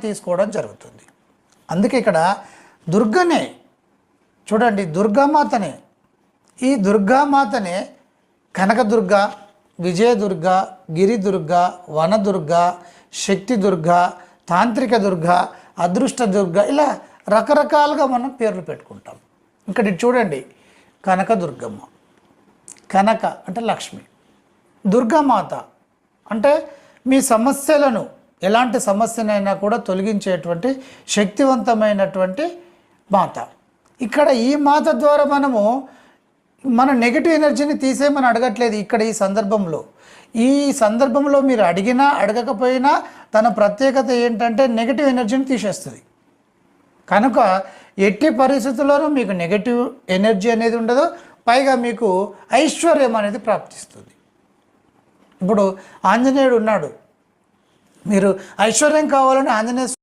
తీసుకోవడం జరుగుతుంది. అందుకే ఇక్కడ దుర్గనే చూడండి, దుర్గామాతనే, ఈ దుర్గామాతనే కనకదుర్గ, విజయదుర్గ, గిరిదుర్గ, వనదుర్గ, శక్తి దుర్గ, తాంత్రిక దుర్గ, అదృష్ట దుర్గ, ఇలా రకరకాలుగా మనం పేర్లు పెట్టుకుంటాం. ఇక్కడ చూడండి, కనకదుర్గమ్మ, కనక అంటే లక్ష్మి, దుర్గామాత అంటే మీ సమస్యలను, ఎలాంటి సమస్యనైనా కూడా తొలగించేటువంటి శక్తివంతమైనటువంటి మాత. ఇక్కడ ఈ మాత ద్వారా మనము మన నెగిటివ్ ఎనర్జీని తీసేయమని అడగట్లేదు. ఇక్కడ ఈ సందర్భంలో మీరు అడిగినా అడగకపోయినా తన ప్రత్యేకత ఏంటంటే నెగిటివ్ ఎనర్జీని తీసేస్తుంది. కనుక ఎట్టి పరిస్థితుల్లోనూ మీకు నెగిటివ్ ఎనర్జీ అనేది ఉండదు, పైగా మీకు ఐశ్వర్యం అనేది ప్రాప్తిస్తుంది. ఇప్పుడు ఆంజనేయుడు ఉన్నాడు, మీరు ఐశ్వర్యం కావాలని ఆంజనేయ